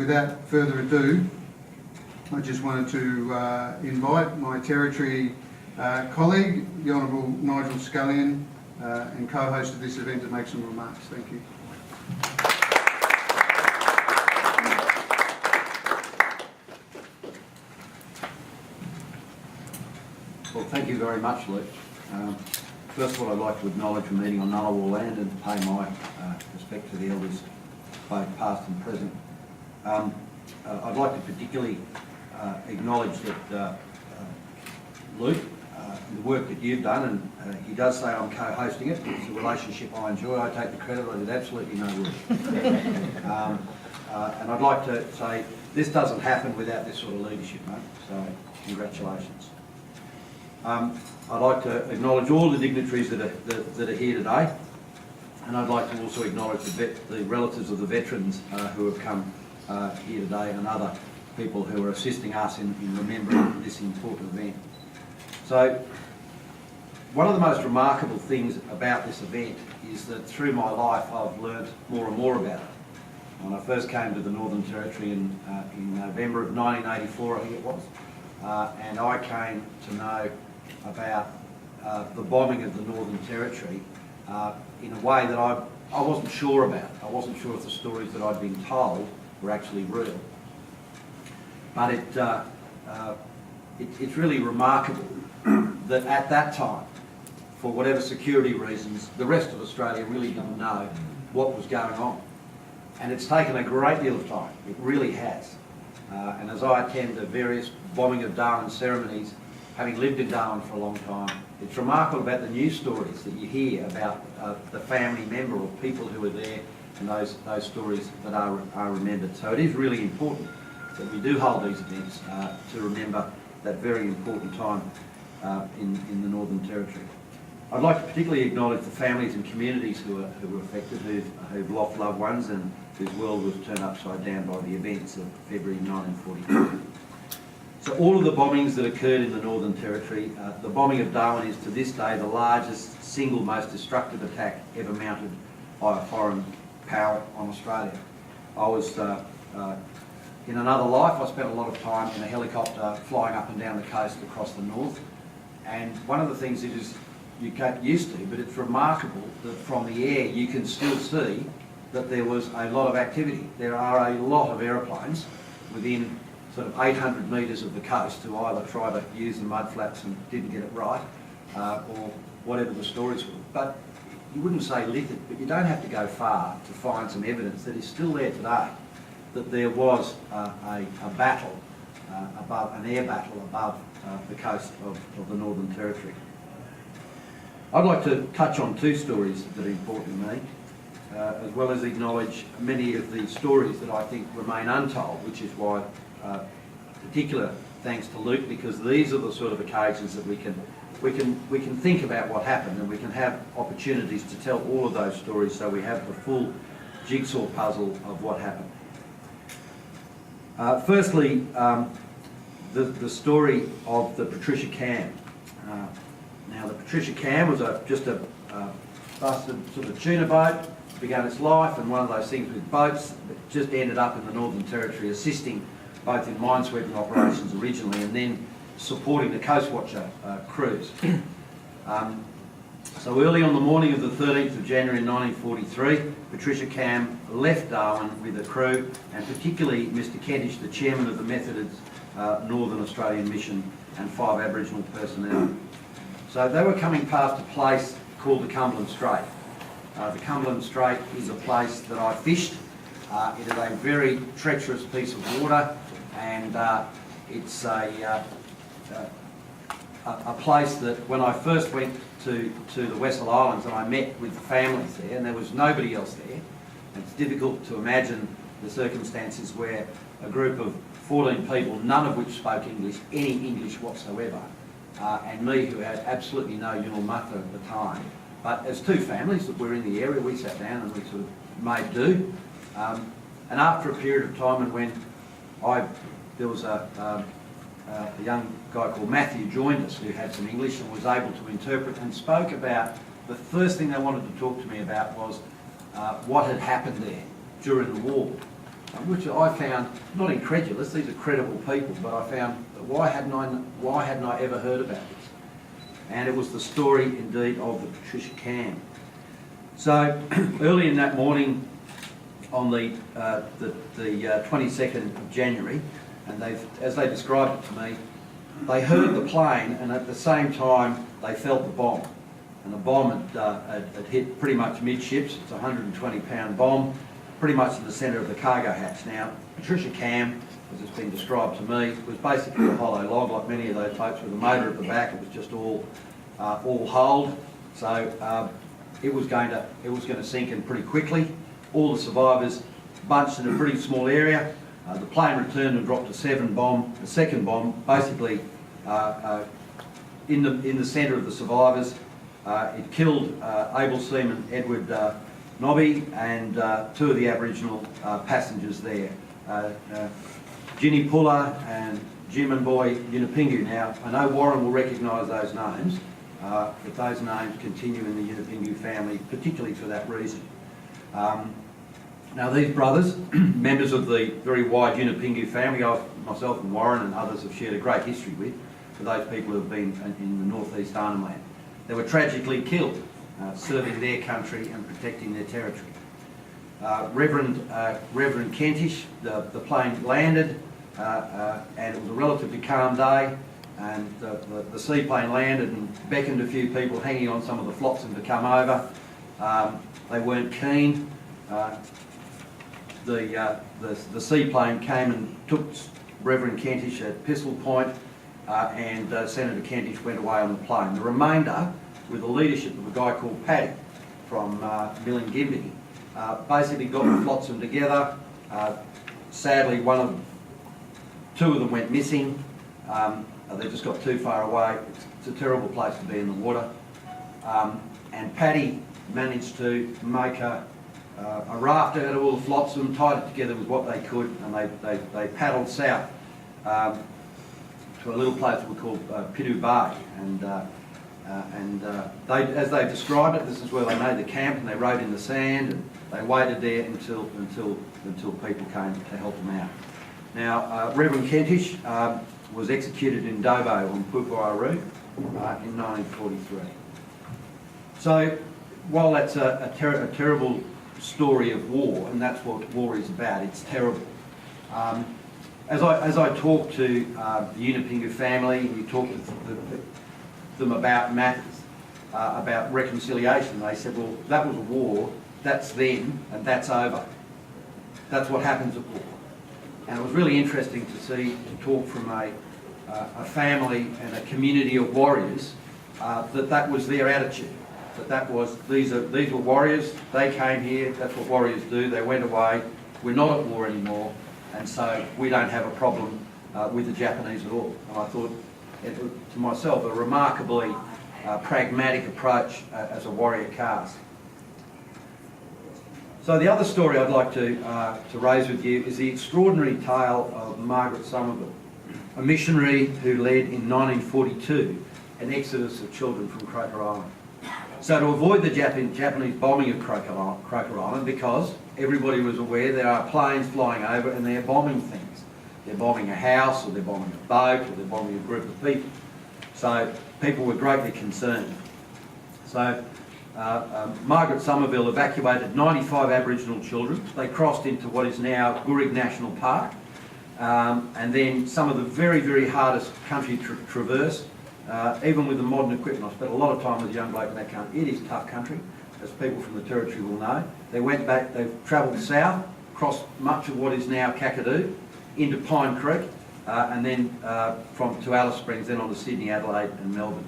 without further ado, I just wanted to invite my Territory colleague, the Honourable Nigel Scullion, and co-host of this event, to make some remarks. Thank you. Well, thank you very much, Luke. First of all, I'd like to acknowledge a meeting on Ngunnawal land and pay my respect to the elders, both past and present. I'd like to particularly acknowledge that Luke, the work that you've done, and he does say I'm co-hosting it. It's a relationship I enjoy. I take the credit. I did absolutely no work. And I'd like to say this doesn't happen without this sort of leadership, mate. So congratulations. I'd like to acknowledge all the dignitaries that are here today, and I'd like to also acknowledge the relatives of the veterans who have come here today, and other people who are assisting us in remembering this important event. So, one of the most remarkable things about this event is that through my life I've learnt more and more about it. When I first came to the Northern Territory in November of 1984, I think it was, and I came to know about the bombing of the Northern Territory in a way that I wasn't sure about. I wasn't sure if the stories that I'd been told were actually real. But it's really remarkable that at that time, for whatever security reasons, the rest of Australia really didn't know what was going on. And it's taken a great deal of time. It really has. And as I attend the various Bombing of Darwin ceremonies, having lived in Darwin for a long time, it's remarkable about the news stories that you hear about the family member or people who were there, and those stories that are remembered. So it is really important that we do hold these events to remember that very important time in the Northern Territory. I'd like to particularly acknowledge the families and communities who were affected, who've lost loved ones and whose world was turned upside down by the events of February 1943. So all of the bombings that occurred in the Northern Territory, the bombing of Darwin is to this day the largest, single most destructive attack ever mounted by a foreign power on Australia. I was, in another life, I spent a lot of time in a helicopter flying up and down the coast across the north. And one of the things that is you get used to, but it's remarkable that from the air you can still see that there was a lot of activity. There are a lot of aeroplanes within sort of 800 metres of the coast who either try to use the mudflats and didn't get it right, or whatever the stories were. But you wouldn't say littered, but you don't have to go far to find some evidence that is still there today, that there was a battle, an air battle above the coast of the Northern Territory. I'd like to touch on two stories that are important to me, as well as acknowledge many of the stories that I think remain untold, which is why particular thanks to Luke, because these are the sort of occasions that we can think about what happened, and we can have opportunities to tell all of those stories, so we have the full jigsaw puzzle of what happened. Firstly, the story of the Patricia Cam. Now, the Patricia Cam was just a busted sort of tuna boat, began its life, and one of those things with boats that just ended up in the Northern Territory assisting both in minesweeping operations originally and then supporting the Coast Watcher crews. So early on the morning of the 13th of January 1943, Patricia Cam left Darwin with a crew, and particularly Mr Kentish, the chairman of the Methodist Northern Australian Mission, and 5 Aboriginal personnel. So they were coming past a place called the Cumberland Strait. The Cumberland Strait is a place that I fished. It is a very treacherous piece of water, and it's a place that when I first went to the Wessel Islands and I met with the families there, and there was nobody else there. It's difficult to imagine the circumstances where a group of 14 people, none of which spoke English, any English whatsoever, and me, who had absolutely no Yulin Mutha at the time. But as two families that were in the area, we sat down and we sort of made do. And after a period of time, and when there was a young guy called Matthew joined us who had some English and was able to interpret and spoke about, the first thing they wanted to talk to me about was what had happened there during the war. which I found not incredulous. These are credible people, but I found why hadn't I ever heard about this? And it was the story indeed of the Patricia Cam. So early in that morning, on the 22nd of January, and as they described it to me, they heard the plane, and at the same time they felt the bomb. And the bomb had hit pretty much midships. It's a 120-pound bomb, pretty much in the centre of the cargo hatch. Now, Patricia Cam, as it's been described to me, was basically a hollow log, like many of those boats with a motor at the back. It was just all hulled, so it was going to sink in pretty quickly. All the survivors bunched in a pretty small area. The plane returned and dropped a 7 bomb. The second bomb, basically in the centre of the survivors. It killed able seaman Edward Nobby and 2 of the Aboriginal passengers there, Ginny Puller and Jim and Boy Yunupingu. Now, I know Warren will recognise those names, but those names continue in the Yunupingu family, particularly for that reason. Now, these brothers, members of the very wide Yunupingu family, myself and Warren and others have shared a great history with, for those people who have been in the northeast Arnhem Land. They were tragically killed, serving their country and protecting their territory. Reverend Kentish, the plane landed, and it was a relatively calm day, and the seaplane landed and beckoned a few people hanging on some of the flotsam to come over. They weren't keen. The seaplane came and took Reverend Kentish at pistol point, and Senator Kentish went away on the plane. The remainder, with the leadership of a guy called Paddy from Milingimbi, basically got the flotsam together. Sadly, 2 of them went missing. They just got too far away. It's a terrible place to be in the water. And Paddy managed to make a raft out of all the flotsam, tied it together with what they could, and they paddled south to a little place we called Pidu Bay. And as they described it, this is where they made the camp, and they rode in the sand, and they waited there until people came to help them out. Now, Reverend Kentish was executed in Dobo on Pupuaru in 1943. So, while that's a terrible story of war, and that's what war is about, it's terrible. As I talk to the Yunupingu family, you talk to them about matters, about reconciliation, they said, well, that was a war, that's then, and that's over. That's what happens at war. And it was really interesting to talk from a family and a community of warriors, that was their attitude. These were warriors, they came here, that's what warriors do, they went away, we're not at war anymore, and so we don't have a problem with the Japanese at all. And I thought, to myself, a remarkably pragmatic approach as a warrior caste. So the other story I'd like to raise with you is the extraordinary tale of Margaret Somerville, a missionary who led in 1942 an exodus of children from Croker Island. So to avoid the Japanese bombing of Croker Island, because everybody was aware there are planes flying over and they're bombing things. They're bombing a house, or they're bombing a boat, or they're bombing a group of people. So people were greatly concerned. So Margaret Somerville evacuated 95 Aboriginal children. They crossed into what is now Gourig National Park. And then some of the very, very hardest country to traverse, even with the modern equipment. I spent a lot of time with a young bloke in that country. It is tough country, as people from the Territory will know. They went back, they travelled south, crossed much of what is now Kakadu, into Pine Creek, and then to Alice Springs, then on to Sydney, Adelaide and Melbourne.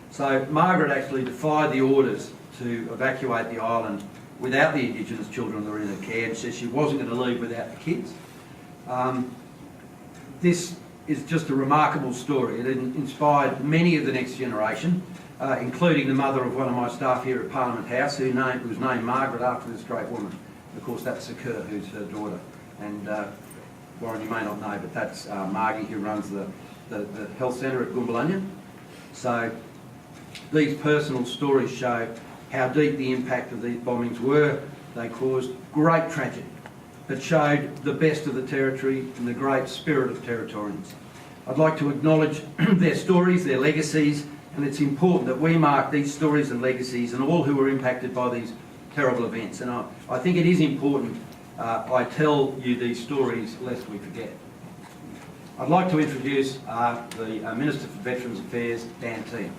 So Margaret actually defied the orders to evacuate the island without the Indigenous children that were in her care, and said she wasn't going to leave without the kids. This is just a remarkable story. It inspired many of the next generation, including the mother of one of my staff here at Parliament House, who was named Margaret after this great woman. Of course, that's Kerr, who's her daughter. And Warren, you may not know, but that's Margie, who runs the health centre at Goombalanya. So these personal stories show how deep the impact of these bombings were. They caused great tragedy. that showed the best of the Territory and the great spirit of Territorians. I'd like to acknowledge their stories, their legacies, and it's important that we mark these stories and legacies and all who were impacted by these terrible events. And I think it is important I tell you these stories lest we forget. I'd like to introduce the Minister for Veterans Affairs, Dan Tehan.